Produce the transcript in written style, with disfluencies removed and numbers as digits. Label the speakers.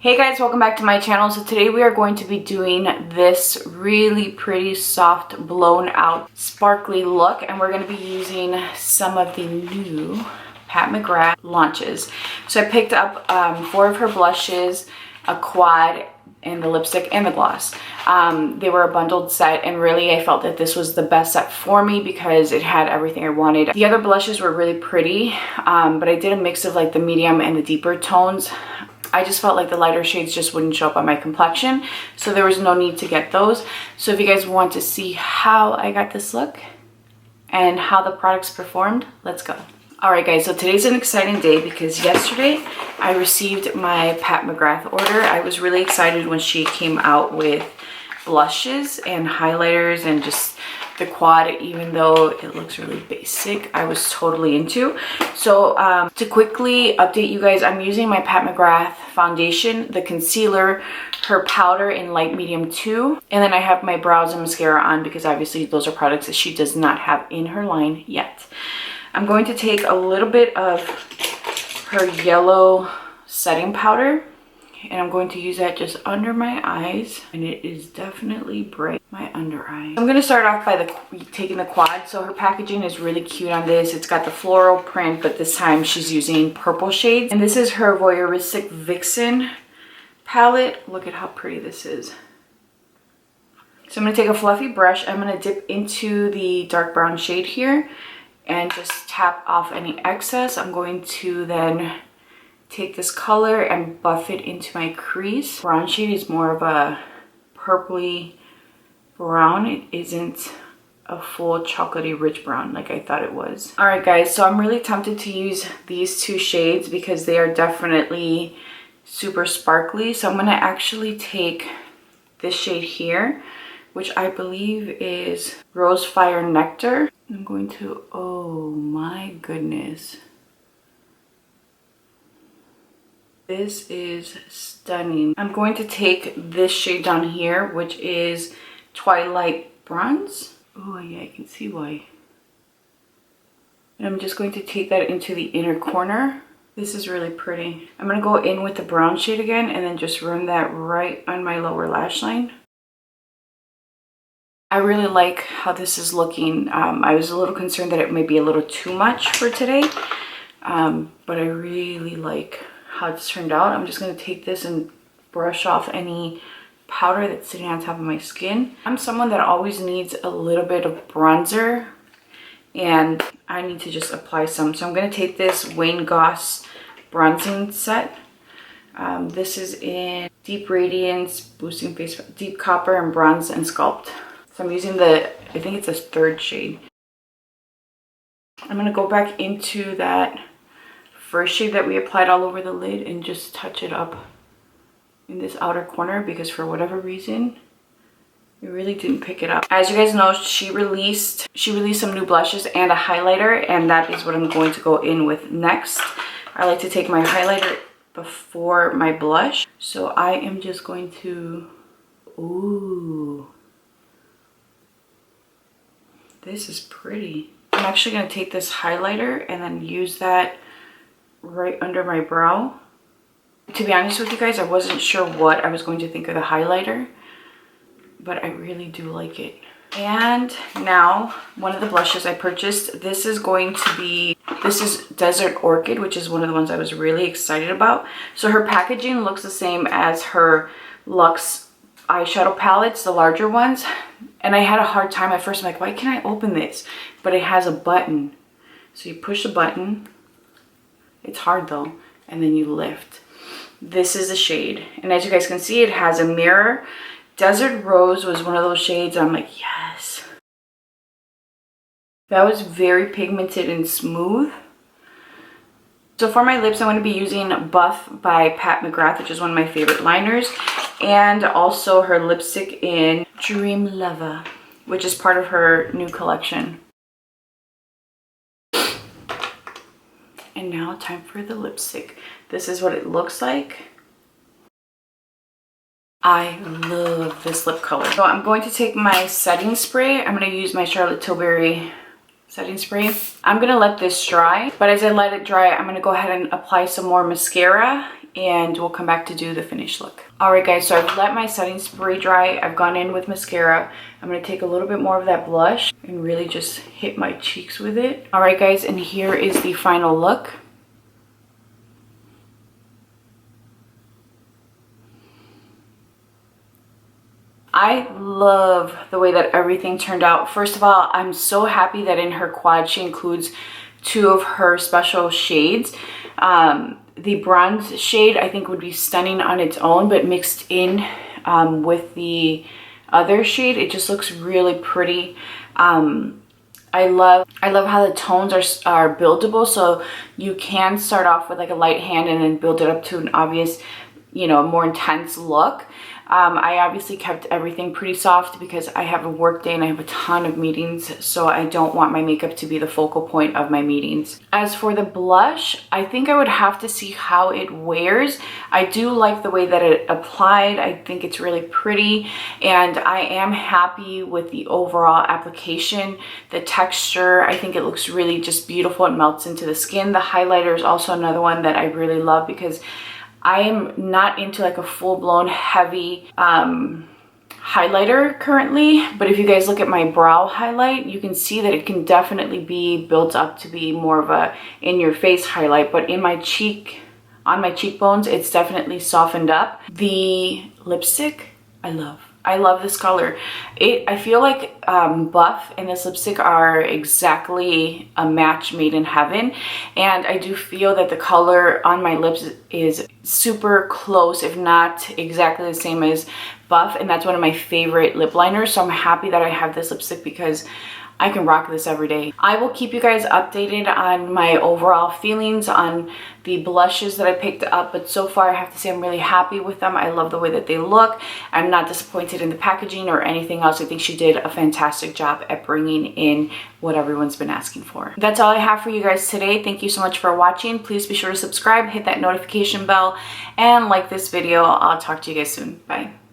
Speaker 1: Hey guys, welcome back to my channel. So today we are going to be doing this really pretty soft blown out sparkly look, and we're going to be using some of the new Pat McGrath launches. So I picked up 4 of her blushes, a quad, and the lipstick and the gloss. They were a bundled set, and really I felt that this was the best set for me because it had everything I wanted. The other blushes were really pretty, but I did a mix of like the medium and the deeper tones. I just felt like the lighter shades just wouldn't show up on my complexion, so there was no need to get those. So if you guys want to see how I got this look and how the products performed, let's go. Alright guys, so today's an exciting day because yesterday I received my Pat McGrath order. I was really excited when she came out with blushes and highlighters and just the quad, even though it looks really basic, I was totally into. So to quickly update you guys, I'm using my Pat McGrath foundation, the concealer, her powder in light medium 2, and then I have my brows and mascara on because obviously those are products that she does not have in her line yet. I'm going to take a little bit of her yellow setting powder, and I'm going to use that just under my eyes, and it is definitely bright, my under eye. I'm going to start off by taking the quad. So her packaging is really cute on this. It's got the floral print, but this time she's using purple shades. And this is her Voyeuristic Vixen palette. Look at how pretty this is. So I'm going to take a fluffy brush. I'm going to dip into the dark brown shade here and just tap off any excess. I'm going to then take this color and buff it into my crease. Brown shade is more of a purpley brown. It isn't a full chocolatey rich brown like I thought it was. All right guys, so I'm really tempted to use these 2 shades because they are definitely super sparkly. So I'm going to actually take this shade here, which I believe is Rose Fire Nectar. I'm going to, oh my goodness. This is stunning. I'm going to take this shade down here, which is Twilight Bronze. Oh yeah, I can see why. And I'm just going to take that into the inner corner. This is really pretty. I'm going to go in with the brown shade again and then just run that right on my lower lash line. I really like how this is looking. I was a little concerned that it might be a little too much for today, but I really like how it's turned out. I'm just going to take this and brush off any powder that's sitting on top of my skin. I'm someone that always needs a little bit of bronzer, and I need to just apply some. So I'm going to take this Wayne Goss bronzing set. This is in Deep Radiance, Boosting Face, Deep Copper, and Bronze and Sculpt. So I'm using I think it's a 3rd shade. I'm going to go back into that first shade that we applied all over the lid and just touch it up in this outer corner because for whatever reason it really didn't pick it up. As you guys know, she released some new blushes and a highlighter, and that is what I'm going to go in with next. I like to take my highlighter before my blush, so I am just going to, ooh, this is pretty. I'm actually going to take this highlighter and then use that right under my brow. To be honest with you guys, I wasn't sure what I was going to think of the highlighter, but I really do like it. And now one of the blushes I purchased, this is Desert Orchid, which is one of the ones I was really excited about. So her packaging looks the same as her Luxe eyeshadow palettes, the larger ones, and I had a hard time at first. I'm like, why can't I open this? But it has a button, so you push the button. It's hard though, and then you lift. This is the shade, and as you guys can see, it has a mirror. Desert Rose was one of those shades. I'm like, yes. That was very pigmented and smooth. So for my lips, I'm going to be using Buff by Pat McGrath, which is one of my favorite liners, and also her lipstick in Dream Lover, which is part of her new collection. And now time for the lipstick. This is what it looks like. I love this lip color. So I'm going to take my setting spray. I'm going to use my Charlotte Tilbury setting spray. I'm going to let this dry, but as I let it dry, I'm going to go ahead and apply some more mascara and we'll come back to do the finished look. All right guys, so I've let my setting spray dry. I've gone in with mascara. I'm gonna take a little bit more of that blush and really just hit my cheeks with it. All right guys, and here is the final look. I love the way that everything turned out. First of all, I'm so happy that in her quad she includes 2 of her special shades. The bronze shade I think would be stunning on its own, but mixed in with the other shade, it just looks really pretty. I love how the tones are buildable, so you can start off with like a light hand and then build it up to an obvious, you know, more intense look. I obviously kept everything pretty soft because I have a work day and I have a ton of meetings, so I don't want my makeup to be the focal point of my meetings. As for the blush, I think I would have to see how it wears. I do like the way that it applied. I think it's really pretty, and I am happy with the overall application. The texture, I think it looks really just beautiful. It melts into the skin. The highlighter is also another one that I really love because I am not into like a full-blown heavy highlighter currently, but if you guys look at my brow highlight, you can see that it can definitely be built up to be more of a in-your-face highlight, but in my cheek, on my cheekbones, it's definitely softened up. The lipstick, I love this color. I feel like Buff and this lipstick are exactly a match made in heaven, and I do feel that the color on my lips is super close, if not exactly the same as Buff, and that's one of my favorite lip liners, so I'm happy that I have this lipstick because I can rock this every day. I will keep you guys updated on my overall feelings on the blushes that I picked up, but so far I have to say I'm really happy with them. I love the way that they look. I'm not disappointed in the packaging or anything else. I think she did a fantastic job at bringing in what everyone's been asking for. That's all I have for you guys today. Thank you so much for watching. Please be sure to subscribe, hit that notification bell, and like this video. I'll talk to you guys soon. Bye.